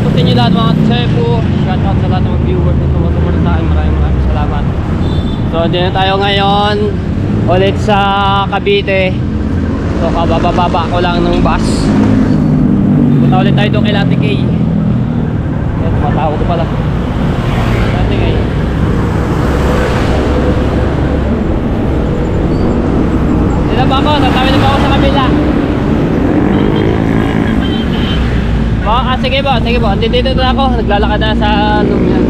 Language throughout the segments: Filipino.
po sa inyo lahat mga Tsepo. Shout out sa lahat ng mga viewers na tumutulong sa akin. Maraming salamat. So dito na tayo ngayon ulit sa Cavite. So kabababa ko lang ng bus. Punta ulit tayo doon kay Ate Kay. Yan, tumatawag ko pala Ate Kay. Dito ba ako? Tatawid na ba ako sa kabila? Sige ba, sige ba. Dito na ako. Naglalakad na sa ano yan.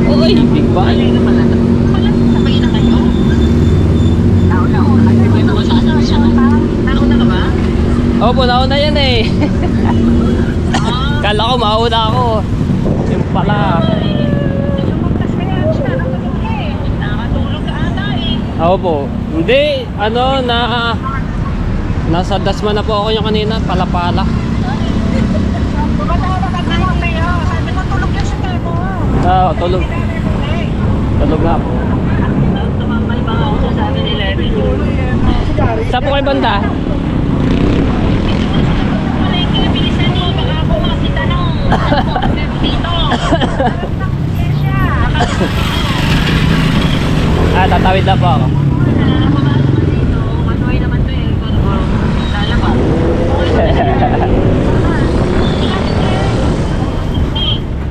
Uy, big bang. Sabay na kayo? Nauna ka ba? Opo, nauna yan eh. Kala ko mauna ako. Yung pala. Nakatulog ka ata eh. Opo. Hindi, ano na nasa Dasma na po ako yung kanina, pala-pala. Sabi mo tulog yan sa tebo. Ah, tulog. Tulog na po. Tumambay ba ako sa 7-Eleven? Saan po kayo banda? Malengke, bilisan mo. Baka ako masitanong. Dito. Ah, tatawid na po ako. Matuloy naman to eh. Lalabas.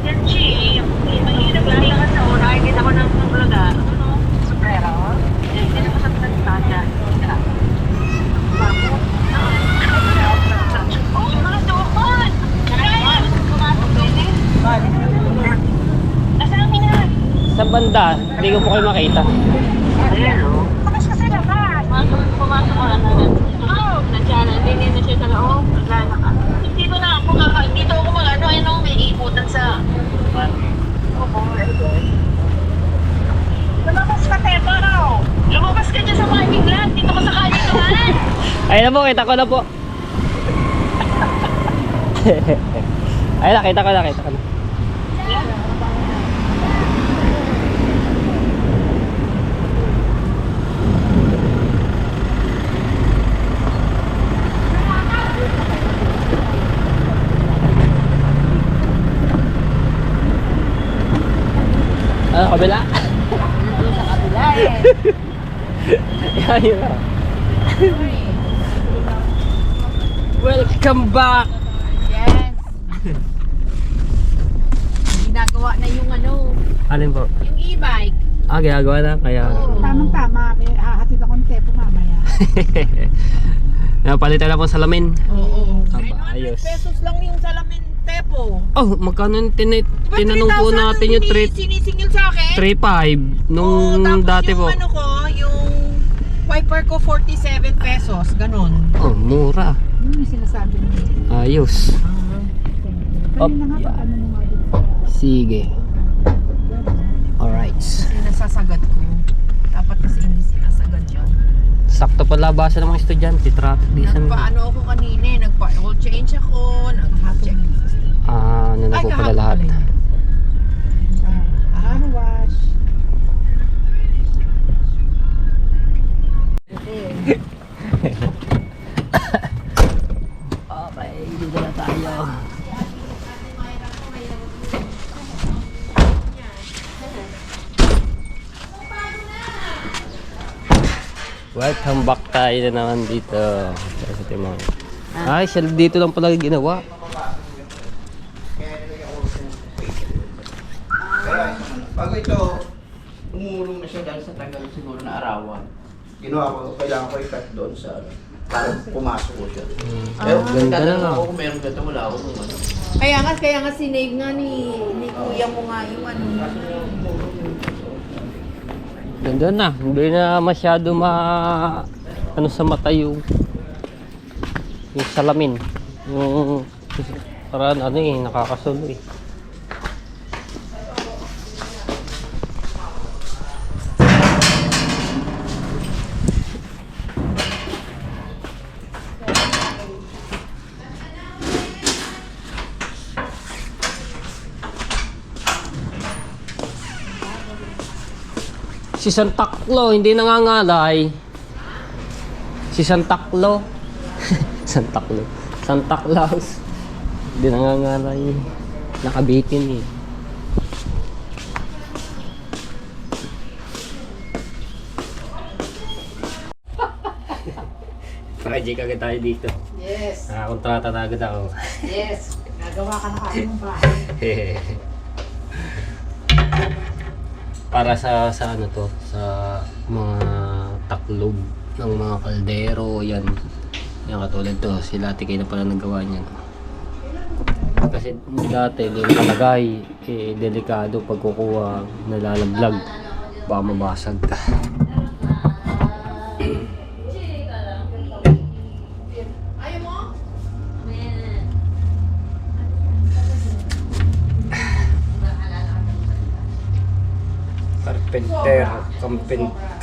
Yan, Chi. Naglalakad sa una. Kita ko ng vlog ah. Ano? Sobrero? Hindi na ko sa pagkakita. Oh, mga dokon! Nasaan kami na? Sa banda, hindi ko po kayo makita. Hello? Tapos kasi lakas. Pumasok ka na. Oo. Nandiyan, hindi na siya sa loob. Naglalakad. Dito na ako dito ako mag-ano, may iputan sa... Oo. Lumabas ka, Tepo, raw. Lumabas ka dyan sa parking lot. Dito ka sa kalikuhan. Ayun na po, kita ko na po. Ayun na, kita ko na. Ano, kabila? Sa kabila eh. Yan, yun na. Welcome back! Yes. Ginagawa na yung Alin po? yung e-bike. Ah, ginagawa na, kaya... Oo. Tamang-tama, hahatid ako ng tepo mamaya. Napalitan na po sa salamin. Oo. Aba, ayos. Pesos lang yung salamin, Tepo. Oh, magkano yung Diba tinanong po 3,000 natin yung sinisingil sa akin? 3.5 nung tapos dati yung po. ano ko, yung wiper ko 47 pesos, ganun. Oh, mura. Yun yung sinasabi mo. Ayos. Kanina nga, yeah. ano mo nga dito. Sige. Alright. Kasi nasasagad ko. Dapat kasi hindi sinasagad yun. Sakto pala basa ng mga estudyante. Traffic diesel. Nagpaano ako kanina, nagpa-oil change ako, nag-check. Ah, ano na po pala lahat. Car wash. Okay, dito na tayo. Welcome back tayo na naman dito sa Timon. Ay, siya dito lang pala ginawa. Bago ito, umulong na siya dahil sa tagal siguro na arawan. Ginawa ko, kailangan ko i-cut doon sa para pumasok ko siya. Pero ganda na nga. ako kung meron ganito, wala ako nung ano. Kaya nga sinave nga ni kuya mo nga yung ano. Ganda na. Hindi na masyado ano sa mata yung salamin. Yung parang ano eh, nakakasulo eh. Si Santa Claus hindi nangangalay. Si Santa Claus. Santa Claus. Santa Claus. Hindi nangangalay. Nakabitin eh. Project agad tayo dito. Yes. Nakakontrata na agad ako. Yes. Gagawa ka na kami ng bahay. Para sa ano to, sa mga taklob ng mga kaldero, yan. Yan katulad to, sila Ate Kay na pala nagawa niyan. Kasi dati, yung kalagay, delikado pag kukuha, nalalaglag. Baka mabasag ka.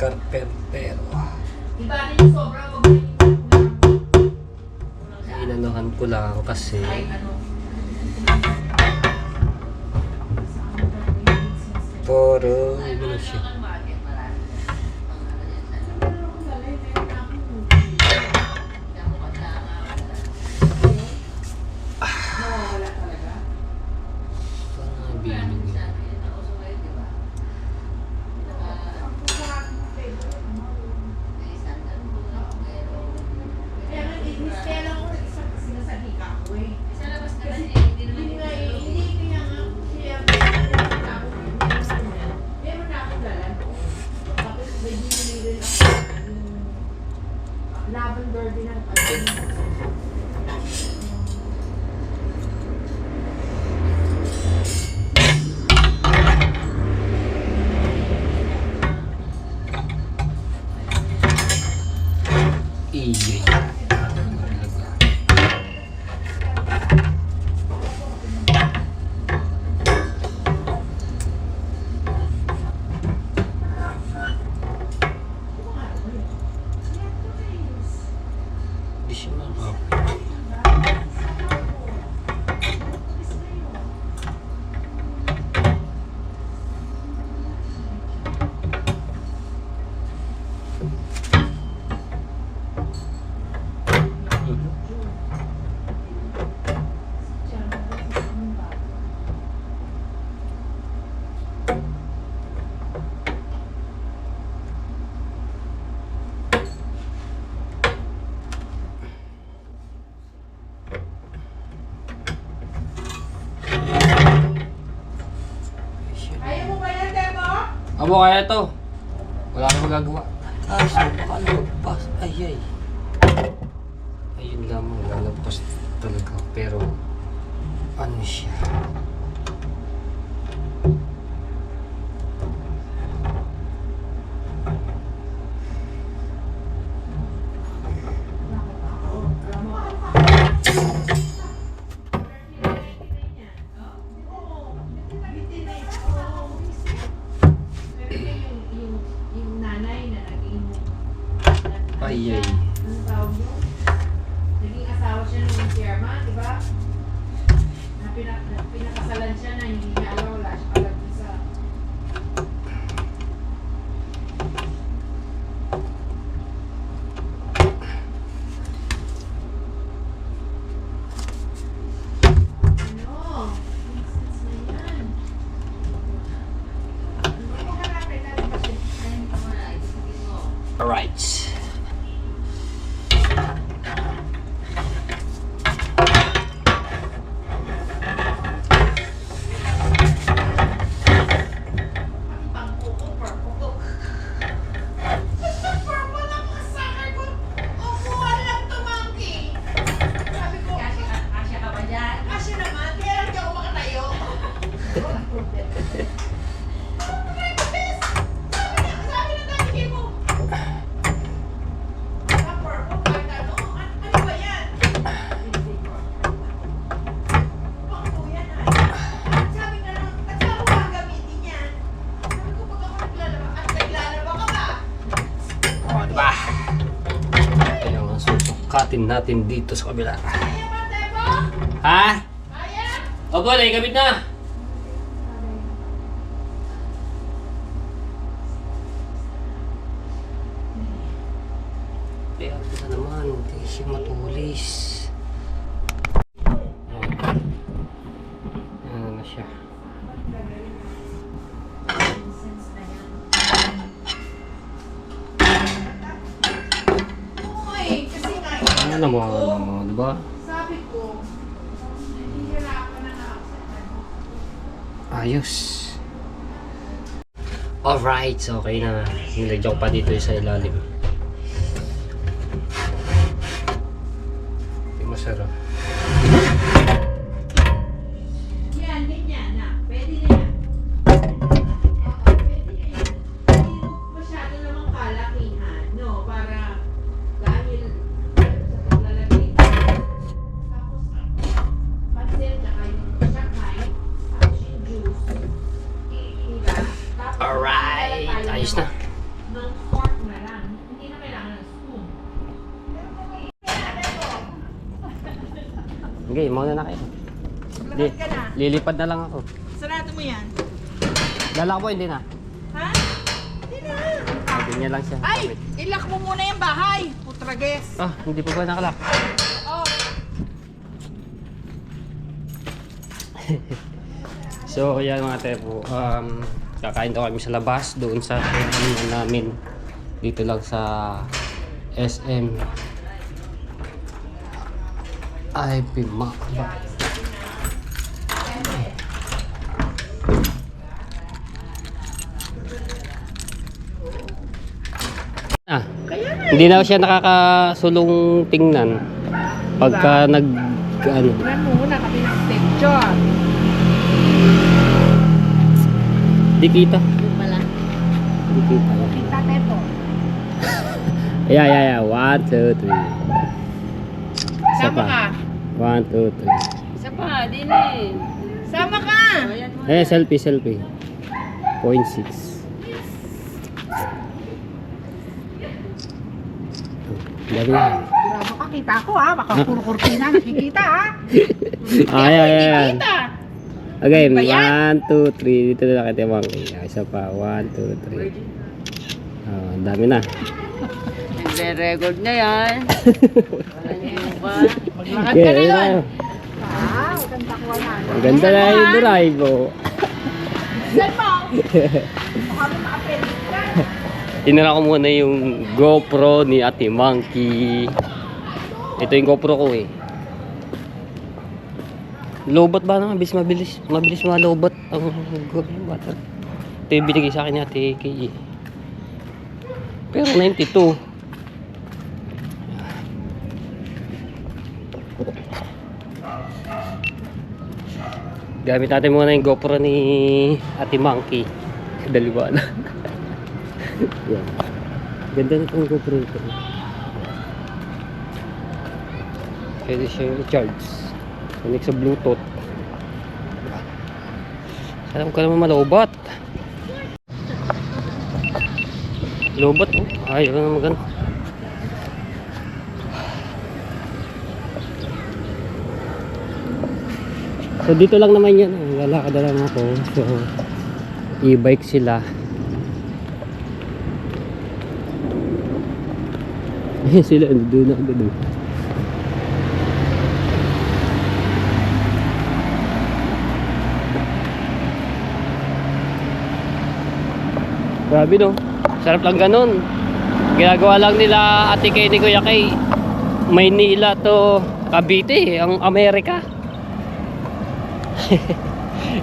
Carpentero. Inanuhan ko lang kasi puro ano siya. Parang binig. Lavender din ang Iyay. Di siya makakapit. Ayaw mo ba yan, Debo? Abo kaya to. Wala kang magagawa. Kaso baka lalagpas. Ay. Ayun lamang, lalagpas talaga. Pero ano siya? Yung nanay na naging Ay. ano tawag yun? Naging asawa siya ng chairman, di ba? Na pinakasalan siya na hindi niya alam, wala siya kalagay sa ano? Nonsense na yan. Hindi mo hanapin natin kasi ayun ka muna, isipin mo. Alright. O, diba? Ayan ang susukatin natin dito sa kabila. Ha? Opo, naigamit na. Kaya na naman, hindi siya matulis. Sana mo, ano, di ba? Sabi ko, nahihirapan na nga ako sa ano. Ayos. Alright, so okay na. Nilagyan ko pa dito sa ilalim. Hindi masarap. Yan, ganyan na. Pwede na yan. Oo, pwede na yan. Hindi mo masyado namang kalakihan, no? Para dahil sa paglalagay. Tapos, pansin, tsaka yung sakay, tapos yung juice. Diba? Tapos, Alright, maglalagay tayo ayos na. ng fork na lang. Hindi na kailangan ng spoon. Okay, mauna na kayo. Lakad ka na. Lilipad na lang ako. Sarado mo yan. Dala ko po, hindi na. Ha? Hindi na. Ganyan lang siya. Ay! Wait. Ilak mo muna yung bahay. Putrages. Ah, hindi pa ba nakalak? Oh. So, yan mga tepo. Kakain daw kami sa labas doon sa kainan namin. Dito lang sa SM. Ay, pima. Ah, hindi na siya nakakasulong tingnan pagka nag ano. Tignan mo muna kami ng picture. Di kita. Yung pala. Di kita. Kita tepo. Yeah. 1, 2, 3. Isa Sama ka. pa. 1, 2, 3. Isa pa, dili. Sama ka. Eh, selfie. 0.6. Dami yan. Grabe ka, kita ko ha. Baka puro kurtina nakikita ha. Ayan. Kita. Okay, Ba yan? 1, 2, 3. Dito na nakita mo. Isa pa. 1, 2, 3. Ang dami na. Nagre-record na yan. Wala niyo ba? Maglakad Okay, ka na ayun yun. na. Wow, ganda ko na. Ang ganda na yung drive, oh. Saan mo? Baka mo makapelit ka. Tinira ko muna yung GoPro ni Ate Monkey. Ito yung GoPro ko eh. Lobot ba naman? Mabilis malobot ang GoPro. Ito yung binigay sa akin ni Ate Kay. Pero 92. Gamit natin muna yung GoPro ni Ate Monkey. Dalawa na. Yan. Ganda na itong GoPro ito. Pwede siya i-charge. Connect sa Bluetooth. Sana ko naman malobot. Lobot oh. Ayaw na maganda. So dito lang naman yan. Lalakad na lang ako. So e-bike sila. Ayan sila. Doon na agad doon. Grabe no. Sarap lang ganun. Ginagawa lang nila Ate Kay ni Kuya Kay. Maynila to Cavite, ang Amerika.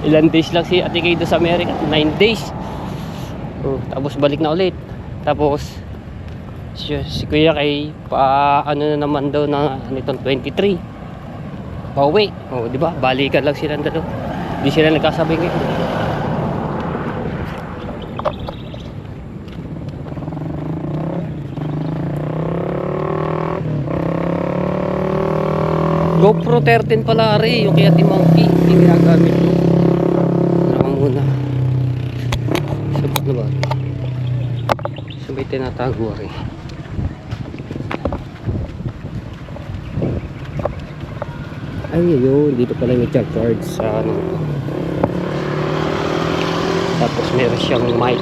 Ilan days lang si Ate Kay doon sa Amerika? 9 days. Oh, tapos balik na ulit. Tapos si Kuya Kay pa ano na naman daw na nitong 23. Pauwi. Oh, di ba? Balikan lang sila dalawa. Hindi sila nagkasabay ngayon. GoPro 13 pala rin yung kay Ate Monkey yung ginagamit ko. Naman muna. Sabat na ba? Sabay tinatago rin. Ay yun, dito pala may charge sa ano. Tapos meron siyang mic.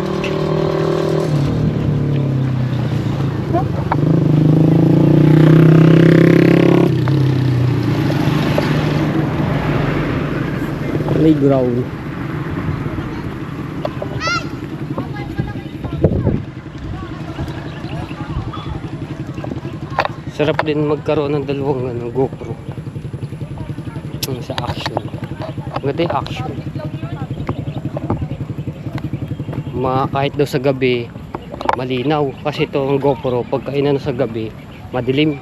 Playground. Sarap din magkaroon ng dalawang GoPro. Sa action. Maganda yung action. Kahit daw sa gabi, malinaw. Kasi itong GoPro, pagka inano sa gabi, madilim.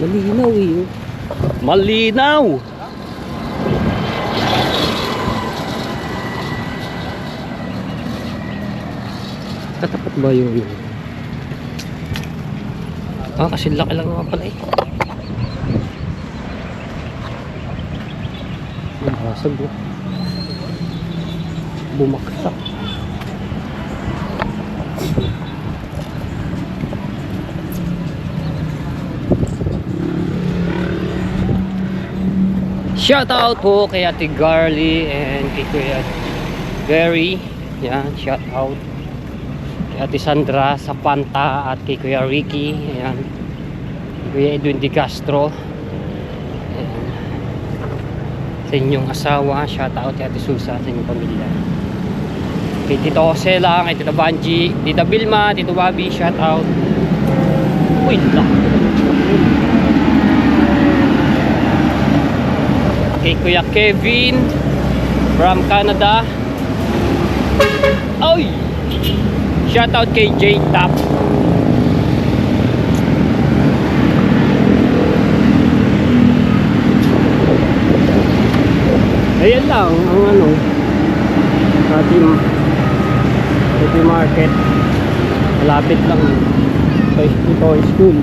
Malinaw eh. Malinaw! Katapat ba yun? Kasi laki lang naman pala eh. Basag oh. Bumaksak. Shout out po kay Ate Garly and kay Kuya Gary. Yan, shout out. Kay Ate Sandra sa Panta at kay Kuya Ricky. Ayan. Kuya Edwin Di Castro. Ayan. Sa inyong asawa, shout out kay Ate Susa sa inyong pamilya. Kay Tito Jose lang, kay Tito Banji, Tita Vilma, Tito Bobby, shout out. Uy, lang. Kay Kuya Kevin from Canada. Oy! Shout out kay J Top. Ayan lang ang ano ating market. Malapit lang ito school.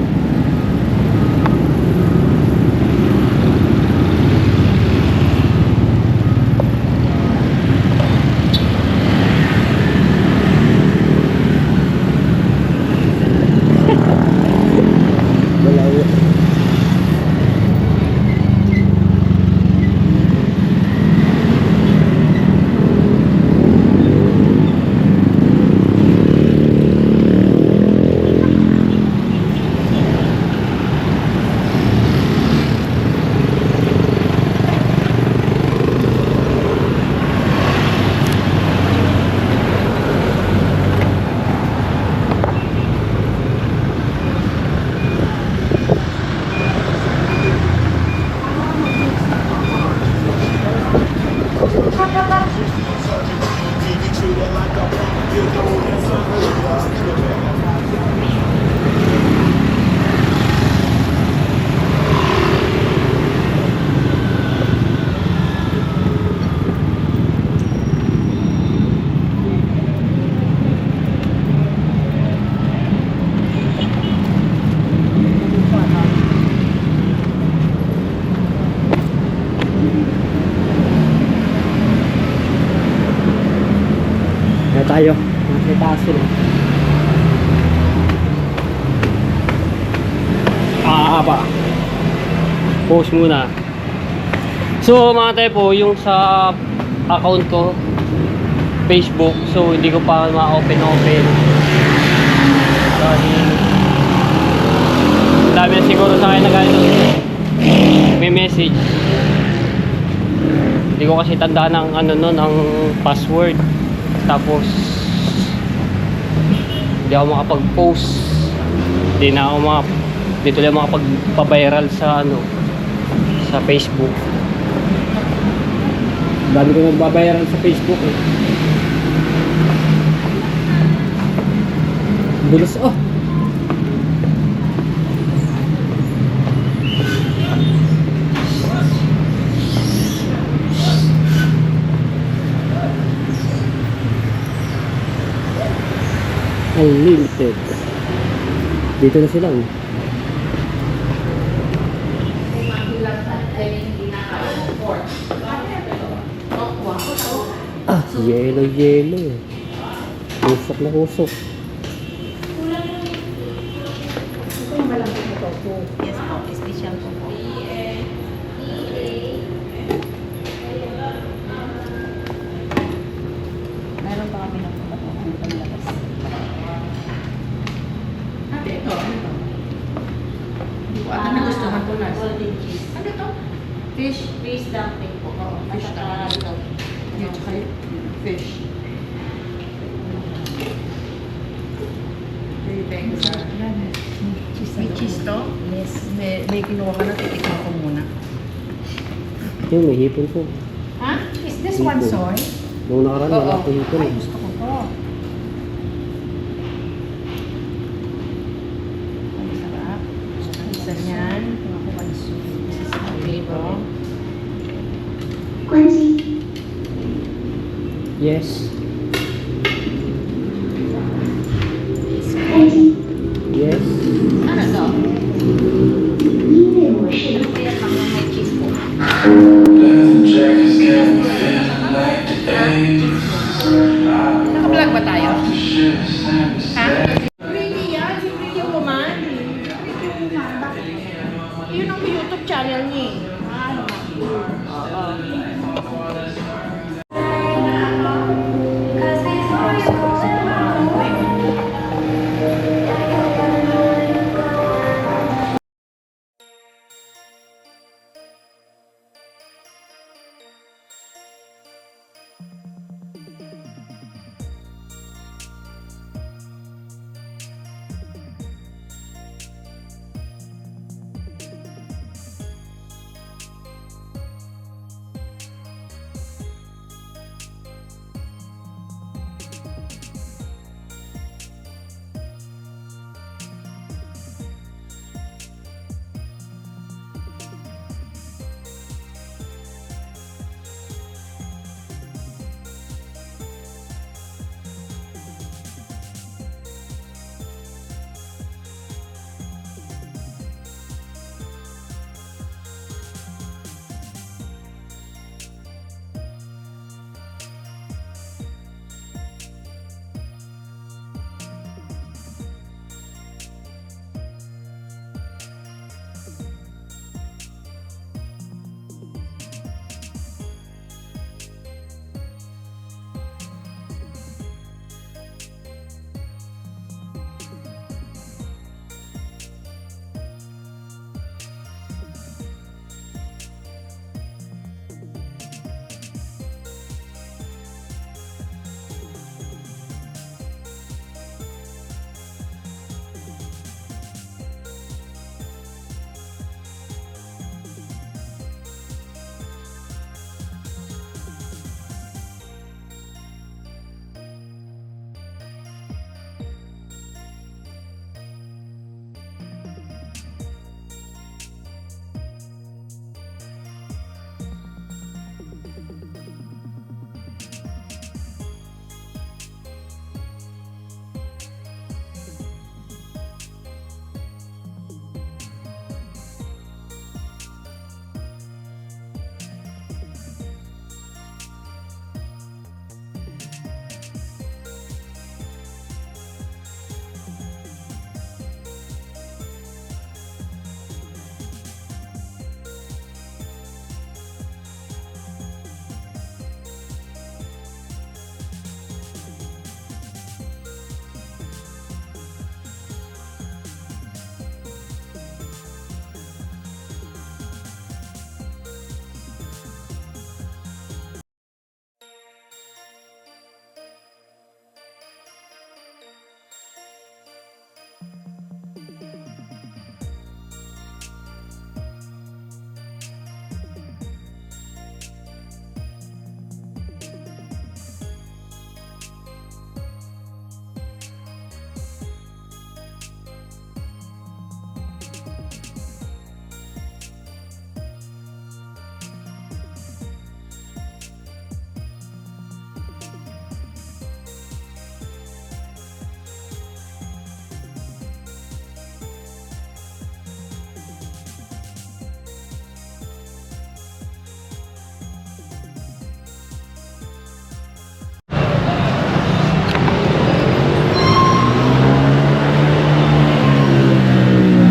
Tayo nasa taas sila. Post muna. So mga tayo po, yung sa account ko Facebook, so hindi ko pa ma-open dahil dami na siguro sa akin na ganito may message. Hindi ko kasi tandaan ang ano nun, ang password. Tapos hindi ako makapag-post, hindi na ako dito lang makapag-viral sa ano, sa Facebook. Dami ko nagbabayaran sa Facebook eh. Bilis oh. Unlimited. Dito na sila oh. Yellow. Usok na usok. Yes po, special po po. Fish na. Yung tsaka yung fish. May cheese to? Yes. May kinuha ka na, titikman ko muna. Yung may hipon po. Ha? Is this one soy? Nung nakaraan, wala Oo. po hipon. Ay, gusto ko to. Ang sarap. Isa niyan. Kung ako panso. Isa sa dito. Yes. Yes. Ano to? Kaya hanggang may cheese po. Naka-vlog ba tayo? Ha? Really yan? Si Pretty Woman? Yun ang YouTube channel niya eh.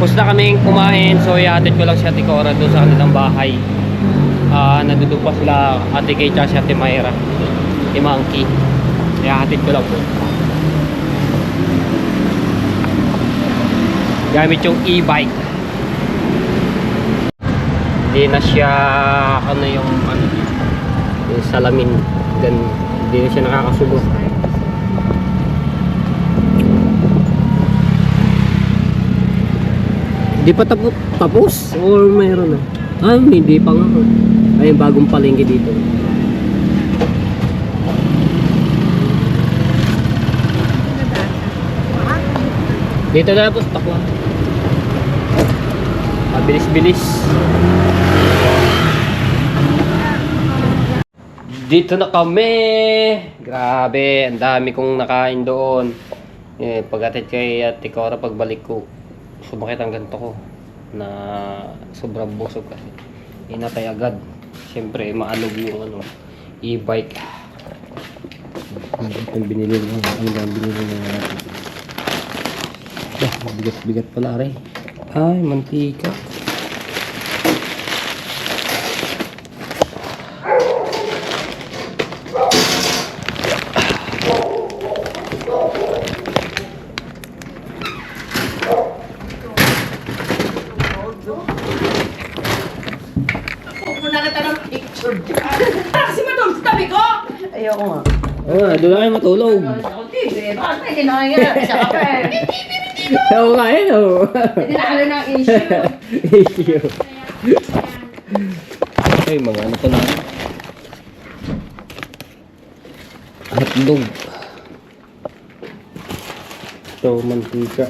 Tapos na kaming kumain, so ihatid ko lang si Ate Cora doon sa kanilang bahay. Nandun pa sila Ate Kay at si Ate Mayra, si Monkey. Ihatid ko lang po. Gamit yung e-bike. Hindi na siya ano yung ano, salamin. Ganun. Hindi na siya nakakasubo. Di pa tapos? Or mayroon na? Ah, hindi pa nga. Ay, bagong palengke dito. Dito na po, takwa. Bilis-bilis. Dito na kami. Grabe, ang dami kong nakain doon. Eh, pag-atid kay Ate Cora, pagbalik ko, sumakit ang ganito ko na sobrang busog kasi. Inatay agad. Siyempre, maanog yung e-bike. Ang binili mo. Ano ba ang binili mo natin? Bigat-bigat pala rin. Ay, mantika. Pupunta kita ng picture dyan. Kasi matulog sa tabi ko! Ayoko nga. Ah, doon na kayo matulog. Ako, TV. Bakit may kinakaya sa kape? Oo nga, eh, no. Hindi na alam ng issue. Issue. Ay, mga ano pa na. Hotdog. Ito, mantika.